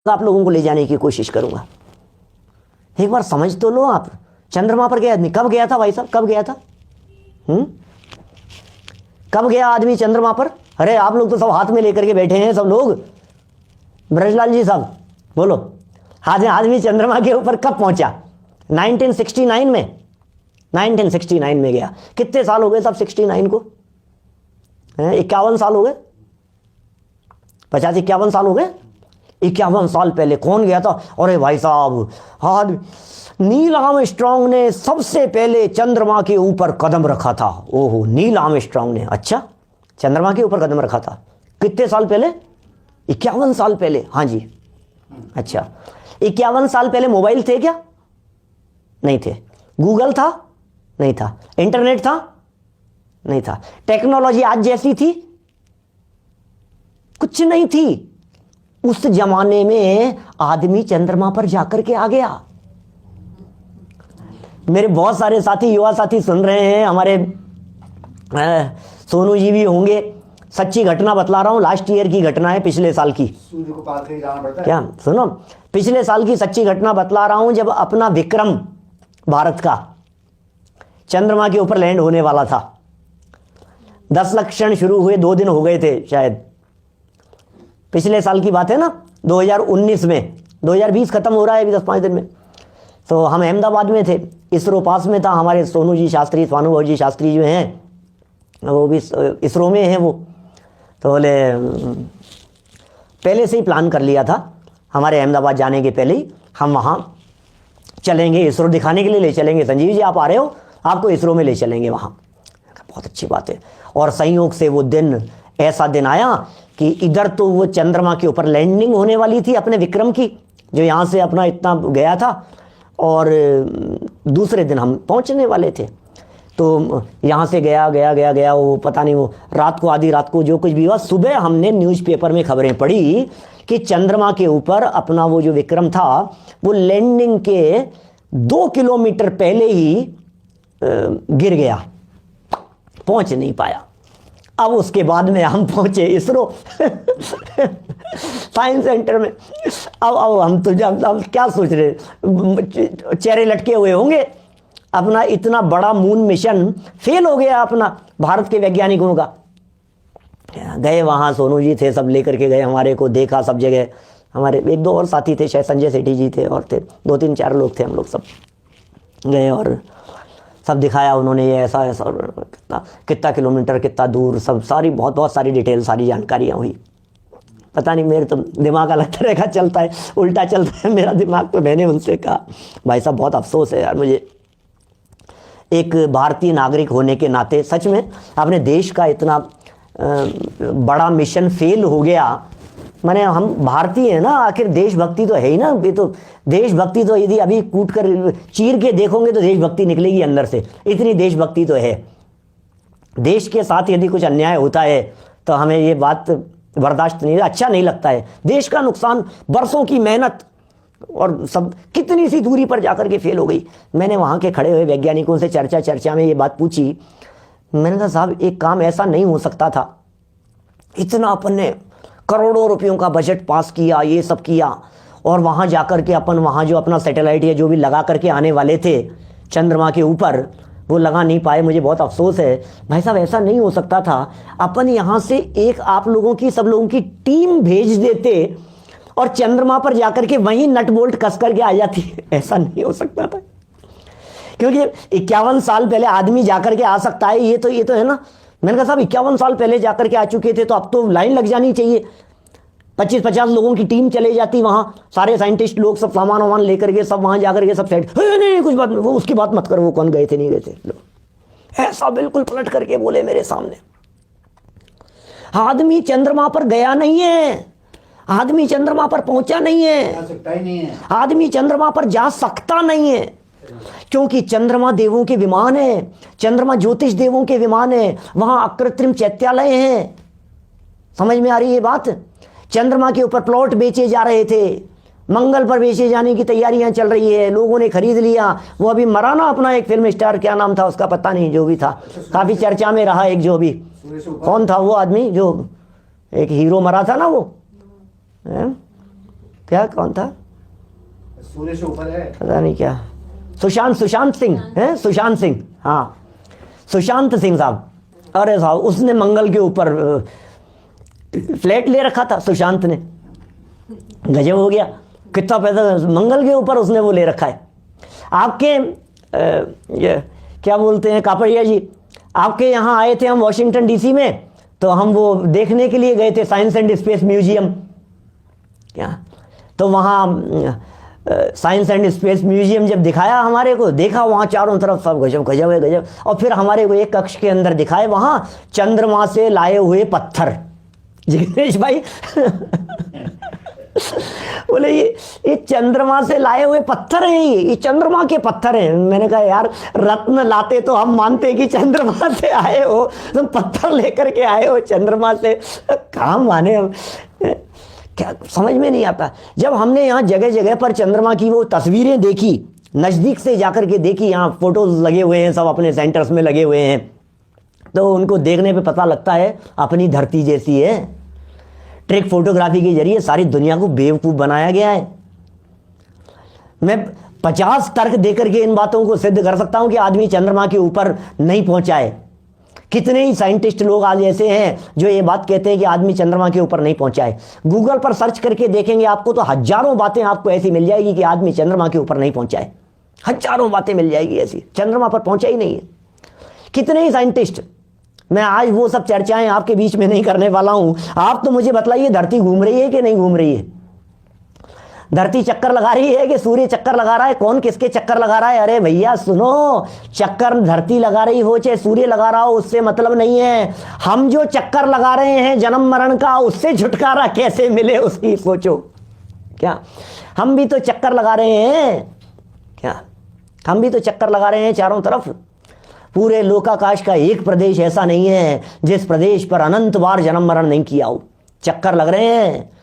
आप लोगों को ले जाने की कोशिश करूंगा। एक बार समझ तो लो आप, चंद्रमा पर गया आदमी, कब गया था भाई साहब, कब गया था? कब गया आदमी चंद्रमा पर? अरे आप लोग तो सब हाथ में लेकर के बैठे हैं सब लोग। ब्रजलाल जी साहब बोलो, आदमी चंद्रमा के ऊपर कब पहुंचा? 1969 में, 1969 में गया। कितने साल हो गए साहब 69 को? 51 साल हो गए, 50-51 साल हो गए। 51 साल पहले कौन गया था? अरे भाई साहब, नील आर्मस्ट्रांग ने सबसे पहले चंद्रमा के ऊपर कदम रखा था। ओहो, नील आर्मस्ट्रांग ने, अच्छा चंद्रमा के ऊपर कदम रखा था। कितने साल पहले? 51 साल पहले। हाँ जी, अच्छा 51 साल पहले मोबाइल थे क्या? नहीं थे। गूगल था? नहीं था। इंटरनेट था? नहीं था। टेक्नोलॉजी आज जैसी थी? कुछ नहीं थी। उस जमाने में आदमी चंद्रमा पर जाकर के आ गया। मेरे बहुत सारे साथी, युवा साथी सुन रहे हैं, हमारे सोनू जी भी होंगे। सच्ची घटना बतला रहा हूं, लास्ट ईयर की घटना है, पिछले साल की। सूर्य को पार करके जाना पड़ता है क्या? सुनो, पिछले साल की सच्ची घटना बतला रहा हूं, जब अपना विक्रम भारत का चंद्रमा के ऊपर लैंड होने वाला था। 10 लक्षण शुरू हुए, 2 दिन हो गए थे शायद। पिछले साल की बात है ना, 2019 में। 2020 खत्म हो रहा है अभी 10-5 दिन में। तो हम अहमदाबाद में थे, इसरो पास में था। हमारे सोनू जी शास्त्री, स्वानुभव जी शास्त्री जो हैं, वो भी इसरो में हैं वो। तो बोले पहले से ही प्लान कर लिया था, हमारे अहमदाबाद जाने के पहले ही हम वहाँ चलेंगे, इसरो दिखाने के लिए ले चलेंगे। संजीव जी आप आ रहे हो, आपको इसरो में ले चलेंगे वहाँ। बहुत अच्छी बात है। और संयोग से वो दिन, ऐसा दिन आया कि इधर तो वो चंद्रमा के ऊपर लैंडिंग होने वाली थी अपने विक्रम की, जो यहाँ से अपना इतना गया था, और दूसरे दिन हम पहुँचने वाले थे। तो यहाँ से गया वो पता नहीं, वो रात को, आधी रात को जो कुछ भी हुआ, सुबह हमने न्यूज़पेपर में खबरें पढ़ी कि चंद्रमा के ऊपर अपना वो जो विक्रम था, वो लैंडिंग के 2 किलोमीटर पहले ही गिर गया, पहुँच नहीं पाया। अब उसके बाद में हम पहुँचे इसरो साइंस सेंटर में। अब हम तो हम क्या सोच रहे, चेहरे लटके हुए होंगे, अपना इतना बड़ा मून मिशन फेल हो गया अपना, भारत के वैज्ञानिकों का। गए वहाँ, सोनू जी थे, सब लेकर के गए हमारे को, देखा सब जगह। हमारे 1-2 और साथी थे, शायद संजय सेठी जी थे, और थे 2-3-4 लोग थे, हम लोग सब गए और सब दिखाया उन्होंने, ये ऐसा ऐसा, कितना किलोमीटर, कितना दूर, सब सारी बहुत सारी डिटेल, सारी जानकारियाँ हुई। पता नहीं, मेरे तो दिमाग अलग तरह का चलता है, उल्टा चलता है मेरा दिमाग। तो मैंने उनसे कहा, भाई साहब बहुत अफसोस है यार मुझे, एक भारतीय नागरिक होने के नाते सच में अपने देश का इतना बड़ा मिशन फेल हो गया। माने हम भारतीय हैं ना, आखिर देशभक्ति तो है ही ना। ये तो देशभक्ति तो यदि अभी कूट कर चीर के देखोगे तो देशभक्ति निकलेगी अंदर से, इतनी देशभक्ति तो है। देश के साथ यदि कुछ अन्याय होता है तो हमें ये बात बर्दाश्त नहीं, अच्छा नहीं लगता है। देश का नुकसान, बरसों की मेहनत और सब कितनी सी दूरी पर जाकर के फेल हो गई। मैंने वहाँ के खड़े हुए वैज्ञानिकों से चर्चा में ये बात पूछी। मैंने कहा साहब एक काम ऐसा नहीं हो सकता था, इतना अपन ने करोड़ों रुपयों का बजट पास किया, ये सब किया, और वहाँ जाकर के अपन वहाँ जो अपना सैटेलाइट या जो भी लगा करके आने वाले थे चंद्रमा के ऊपर, वो लगा नहीं पाए। मुझे बहुत अफसोस है भाई साहब, ऐसा नहीं हो सकता था। अपन यहाँ से एक आप लोगों की, सब लोगों की टीम भेज देते और चंद्रमा पर जाकर के वहीं नट बोल्ट कस करके आ जाती। ऐसा नहीं हो सकता था, क्योंकि 51 साल पहले आदमी जाकर के आ सकता है, ये तो है ना। मैंने कहा साहब 51 साल पहले जाकर के आ चुके थे, तो अब तो लाइन लग जानी चाहिए, 25-50 लोगों की टीम चले जाती वहाँ, सारे साइंटिस्ट लोग सब सामान वामान लेकर के सब वहाँ जाकर के सब सेट। नहीं कुछ बात, वो उसकी बात मत करो, वो कौन गए थे नहीं गए थे लोग, ऐसा बिल्कुल पलट करके बोले मेरे सामने। आदमी चंद्रमा पर गया नहीं है, आदमी चंद्रमा पर पहुंचा नहीं है, आदमी चंद्रमा पर जा सकता नहीं है, क्योंकि चंद्रमा देवों के विमान है, चंद्रमा ज्योतिष देवों के विमान है, वहां अकृत्रिम चैत्यालय हैं। समझ में आ रही है बात? चंद्रमा के ऊपर प्लॉट बेचे जा रहे थे, मंगल पर बेचे जाने की तैयारियां चल रही है, लोगों ने खरीद लिया। वो अभी मरा ना अपना एक फिल्म स्टार, क्या नाम था उसका पता नहीं, जो भी था काफी चर्चा में रहा, एक जो भी, कौन था वो आदमी जो एक हीरो मरा था ना, वो क्या, कौन था, सूर्य से ऊपर है, पता नहीं क्या, सुशांत सिंह है, सुशांत सिंह, हाँ सुशांत सिंह साहब। अरे साहब उसने मंगल के ऊपर फ्लैट ले रखा था सुशांत ने, गजब हो गया, कितना पैसा मंगल के ऊपर उसने वो ले रखा है। आपके ये क्या बोलते हैं कापड़िया जी, आपके यहाँ आए थे हम वॉशिंगटन डीसी में, तो हम वो देखने के लिए गए थे साइंस एंड स्पेस म्यूजियम, क्या, तो वहाँ साइंस एंड स्पेस म्यूजियम जब दिखाया हमारे को, देखा वहाँ चारों तरफ सब गजब गजब है गजब, और फिर हमारे को एक कक्ष के अंदर दिखाए वहाँ चंद्रमा से लाए हुए पत्थर। जिग्नेश भाई बोले ये चंद्रमा से लाए हुए पत्थर हैं, ये चंद्रमा के पत्थर हैं। मैंने कहा यार रत्न लाते तो हम मानते कि चंद्रमा से आए हो, तुम पत्थर लेकर के आए हो चंद्रमा से, कहाँ माने हम, क्या समझ में नहीं आता। जब हमने यहाँ जगह जगह पर चंद्रमा की वो तस्वीरें देखी, नज़दीक से जाकर के देखी, यहाँ फोटोज लगे हुए हैं सब अपने सेंटर्स में लगे हुए हैं, तो उनको देखने पे पता लगता है अपनी धरती जैसी है। ट्रिक फोटोग्राफी के जरिए सारी दुनिया को बेवकूफ़ बनाया गया है। मैं 50 तर्क देकर के इन बातों को सिद्ध कर सकता हूं कि आदमी चंद्रमा के ऊपर नहीं पहुंचा है। कितने ही साइंटिस्ट लोग आज ऐसे हैं जो ये बात कहते हैं कि आदमी चंद्रमा के ऊपर नहीं पहुंचा है। गूगल पर सर्च करके देखेंगे आपको तो हजारों बातें आपको ऐसी मिल जाएगी कि आदमी चंद्रमा के ऊपर नहीं पहुंचा है, हजारों बातें मिल जाएगी ऐसी, चंद्रमा पर पहुंचा ही नहीं है। कितने ही साइंटिस्ट, मैं आज वो सब चर्चाएं आपके बीच में नहीं करने वाला हूं। आप तो मुझे बतलाइए धरती घूम रही है कि नहीं घूम रही है, धरती चक्कर लगा रही है कि सूर्य चक्कर लगा रहा है, कौन किसके चक्कर लगा रहा है। अरे भैया सुनो, चक्कर धरती लगा रही हो चाहे सूर्य लगा रहा हो उससे मतलब नहीं है। हम जो चक्कर लगा रहे हैं जन्म मरण का, उससे छुटकारा कैसे मिले उसकी सोचो। क्या हम भी तो चक्कर लगा रहे हैं, क्या हम भी तो चक्कर लगा रहे हैं चारों तरफ। पूरे लोकाकाश का एक प्रदेश ऐसा नहीं है जिस प्रदेश पर अनंत बार जन्म मरण नहीं किया हो, चक्कर लग रहे हैं।